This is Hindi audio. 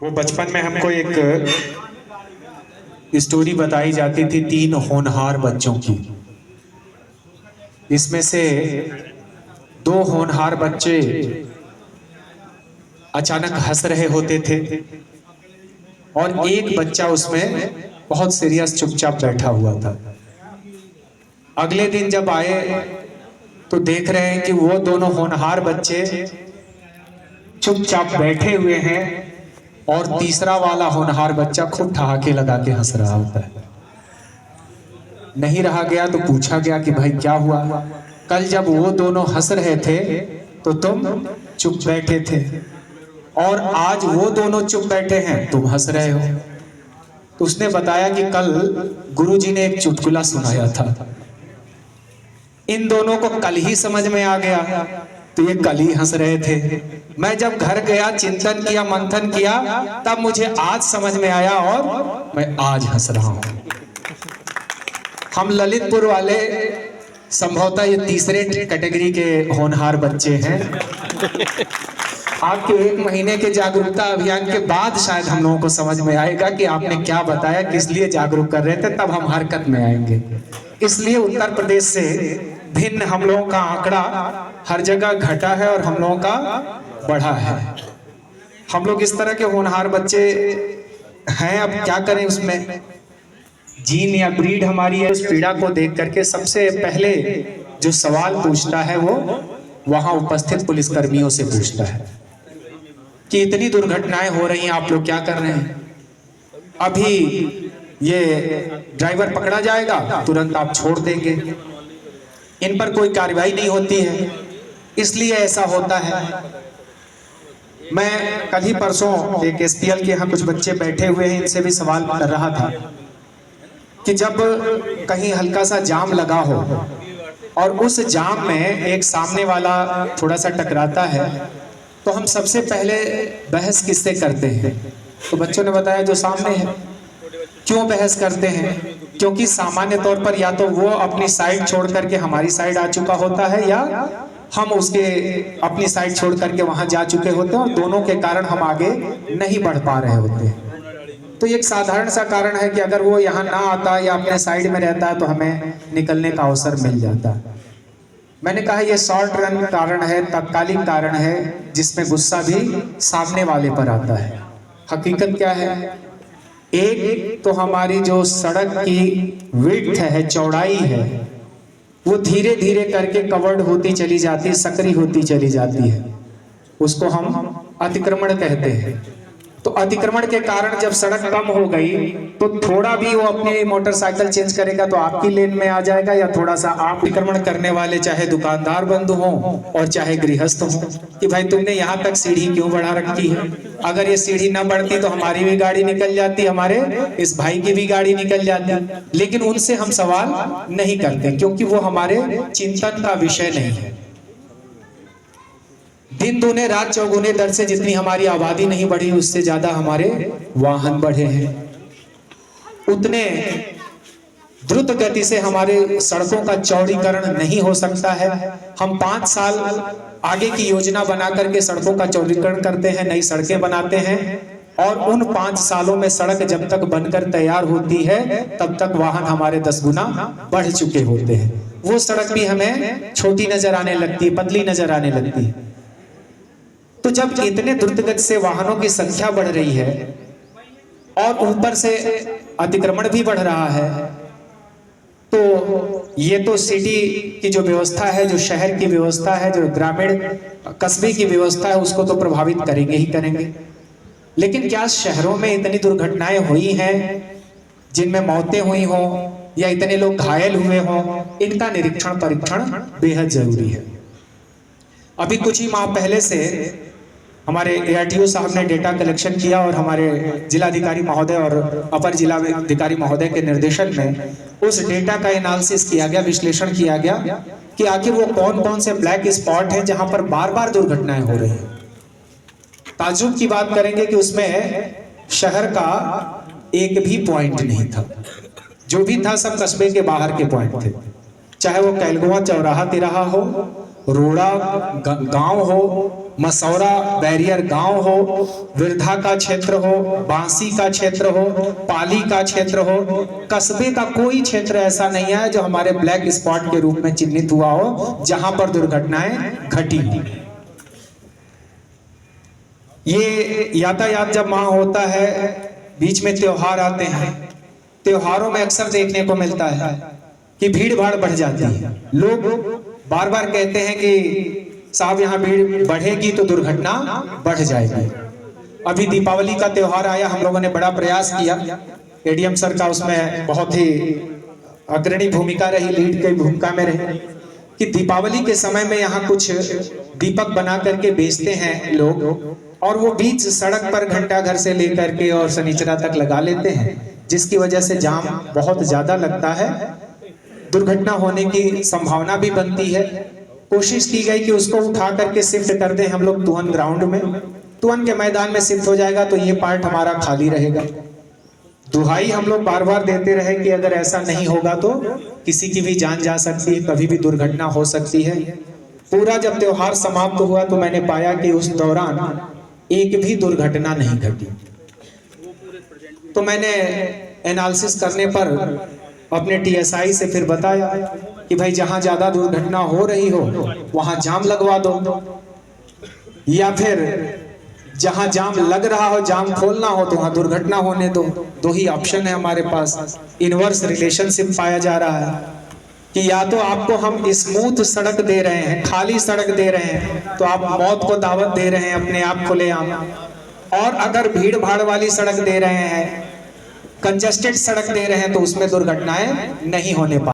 वो बचपन में हमको एक स्टोरी बताई जाती थी 3 होनहार बच्चों की। इसमें से 2 होनहार बच्चे अचानक हंस रहे होते थे और एक बच्चा उसमें बहुत सीरियस चुपचाप बैठा हुआ था। अगले दिन जब आए तो देख रहे हैं कि वो दोनों होनहार बच्चे चुपचाप बैठे हुए हैं और तीसरा वाला होनहार बच्चा खूब ठहाके लगा के हंस रहा होता है। नहीं रहा गया तो पूछा गया कि भाई क्या हुआ? कल जब वो दोनों हंस रहे थे तो तुम चुप बैठे थे और आज वो दोनों चुप बैठे हैं, तुम हंस रहे हो। तो उसने बताया कि कल गुरुजी ने एक चुटकुला सुनाया था, इन दोनों को कल ही समझ में आ गया तो ये कल ही हंस रहे थे। मैं जब घर गया, चिंतन किया, मंथन किया, तब मुझे आज समझ में आया और मैं आज हंस रहा हूं। हम ललितपुर वाले संभवतः ये तीसरे कैटेगरी के होनहार बच्चे हैं। आपके 1 महीने के जागरूकता अभियान के बाद शायद हम लोगों को समझ में आएगा कि आपने क्या बताया, किस लिए जागरूक कर रहे थे, तब हम हरकत में आएंगे। इसलिए उत्तर प्रदेश से भिन्न हम लोगों का आंकड़ा हर जगह घटा है और हम लोगों का बढ़ा है। हम लोग इस तरह के होनहार बच्चे हैं। अब क्या करें, उसमें जीन या ब्रीड हमारी है। उस पीड़ा को देख करके सबसे पहले जो सवाल पूछता है वो वहां उपस्थित पुलिसकर्मियों से पूछता है कि इतनी दुर्घटनाएं हो रही हैं, आप लोग क्या कर रहे हैं? अभी ये ड्राइवर पकड़ा जाएगा, तुरंत आप छोड़ देंगे, इन पर कोई कार्रवाई नहीं होती है, इसलिए ऐसा होता है। मैं कल ही परसों एक एसपीएल के यहाँ कुछ बच्चे बैठे हुए हैं, इनसे भी सवाल कर रहा था कि जब कहीं हल्का सा जाम लगा हो और उस जाम में एक सामने वाला थोड़ा सा टकराता है तो हम सबसे पहले बहस किससे करते हैं? तो बच्चों ने बताया जो सामने है। क्यों बहस करते हैं? क्योंकि सामान्य तौर पर या तो वो अपनी साइड छोड़ करके हमारी साइड आ चुका होता है या हम उसके अपनी साइड छोड़ करके वहां जा चुके होते हैं और दोनों के कारण हम आगे नहीं बढ़ पा रहे होते हैं। तो एक साधारण सा कारण है कि अगर वो यहाँ ना आता या अपने साइड में रहता है तो हमें निकलने का अवसर मिल जाता है। मैंने कहा ये शॉर्ट रन कारण है, तात्कालिक कारण है, जिसमें गुस्सा भी सामने वाले पर आता है। हकीकत क्या है? एक तो हमारी जो सड़क की विड्थ है, चौड़ाई है, वो धीरे धीरे करके कवर्ड होती चली जाती है, सकरी होती चली जाती है। उसको हम अतिक्रमण कहते हैं। तो अतिक्रमण के कारण जब सड़क कम हो गई तो थोड़ा भी वो अपनी मोटरसाइकिल चेंज करेगा तो आपकी लेन में आ जाएगा, या थोड़ा सा आप अतिक्रमण करने वाले चाहे दुकानदार बंधु हों और चाहे गृहस्थ हों कि भाई तुमने यहाँ तक सीढ़ी क्यों बढ़ा रखी है? अगर ये सीढ़ी न बढ़ती तो हमारी भी गाड़ी निकल जाती, हमारे इस भाई की भी गाड़ी निकल जाती। लेकिन उनसे हम सवाल नहीं करते क्योंकि वो हमारे चिंतन का विषय नहीं है। दिन दूने रात चौगुने दर से जितनी हमारी आबादी नहीं बढ़ी, उससे ज्यादा हमारे वाहन बढ़े हैं। उतने द्रुत गति से हमारे सड़कों का चौड़ीकरण नहीं हो सकता है। हम 5 साल आगे की योजना बना करके सड़कों का चौड़ीकरण करते हैं, नई सड़कें बनाते हैं और उन 5 सालों में सड़क जब तक बनकर तैयार होती है तब तक वाहन हमारे 10 गुना बढ़ चुके होते हैं। वो सड़क भी हमें छोटी नजर आने लगती है, पतली नजर आने लगती है। तो जब इतने द्रुत गति से वाहनों की संख्या बढ़ रही है और ऊपर से अतिक्रमण भी बढ़ रहा है तो ये तो सिटी की जो व्यवस्था है, जो शहर की व्यवस्था है, जो ग्रामीण कस्बे की व्यवस्था है, उसको तो प्रभावित करेंगे ही करेंगे। लेकिन क्या शहरों में इतनी दुर्घटनाएं हुई हैं जिनमें मौतें हुई हों या इतने लोग घायल हुए हों? इनका निरीक्षण परीक्षण बेहद जरूरी है। अभी कुछ ही माह पहले से हमारे एआरटीओ साहब ने डेटा कलेक्शन किया और हमारे जिलाधिकारी महोदय और अपर जिलाधिकारी महोदय के निर्देशन में उस डेटा का एनालिसिस किया गया, विश्लेषण किया गया कि आखिर वो कौन कौन से ब्लैक स्पॉट हैं जहां पर बार बार दुर्घटनाएं हो रही हैं। ताज्जुब की बात करेंगे कि उसमें शहर का एक भी पॉइंट नहीं था, जो भी था सब कस्बे के बाहर के पॉइंट थे। चाहे वो कैलगुआ चौराहा तिराहा हो, रोड़ा गांव हो मसौरा बैरियर गांव हो, विरधा का क्षेत्र हो, बांसी का क्षेत्र हो, पाली का क्षेत्र हो, कस्बे का कोई क्षेत्र ऐसा नहीं है जो हमारे ब्लैक स्पॉट के रूप में चिन्हित हुआ हो जहां पर दुर्घटनाएं घटी। ये यातायात जब वहां होता है, बीच में त्योहार आते हैं, त्योहारों में अक्सर देखने को मिलता है कि भीड़ भाड़ बढ़ जाती है। लोग बार बार कहते हैं कि साहब यहाँ भीड़ बढ़ेगी तो दुर्घटना बढ़ जाएगी। अभी दीपावली का त्योहार आया, हम लोगों ने बड़ा प्रयास किया, एडीएम सर का उसमें बहुत ही अग्रणी भूमिका रही, लीड की भूमिका में रही कि दीपावली के समय में यहाँ कुछ दीपक बना करके बेचते हैं लोग, और वो बीच सड़क पर घंटा घर से लेकर के और शनिचरा तक लगा लेते हैं, जिसकी वजह से जाम बहुत ज्यादा लगता है, दुर्घटना होने की संभावना भी बनती है। कोशिश की गई कि उसको उठा करके शिफ्ट कर दें हम लोग तुअन ग्राउंड में, तुअन के मैदान में शिफ्ट हो जाएगा तो ये पार्ट हमारा खाली रहेगा। दुहाई हम लोग बार बार देते रहे कि अगर ऐसा नहीं होगा तो किसी की भी जान जा सकती है, कभी भी दुर्घटना हो सकती है। पूरा जब त्योहार समाप्त हुआ तो मैंने पाया कि उस दौरान एक भी दुर्घटना नहीं घटी। तो मैंने एनालिसिस करने पर अपने टीएसआई से फिर बताया कि भाई जहां ज्यादा दुर्घटना हो रही हो वहां जाम लगवा दो, या फिर जहां जाम लग रहा हो, जाम खोलना हो तो वहां दुर्घटना होने दो। दो ही ऑप्शन है हमारे पास। इनवर्स रिलेशनशिप पाया जा रहा है कि या तो आपको हम स्मूथ सड़क दे रहे हैं, खाली सड़क दे रहे हैं, तो आप मौत को दावत दे रहे हैं अपने आप खुलेआम, और अगर भीड़ भाड़ वाली सड़क दे रहे हैं, कंजस्टेड सड़क दे रहे हैं, तो उसमें दुर्घटनाएं नहीं होने पाती।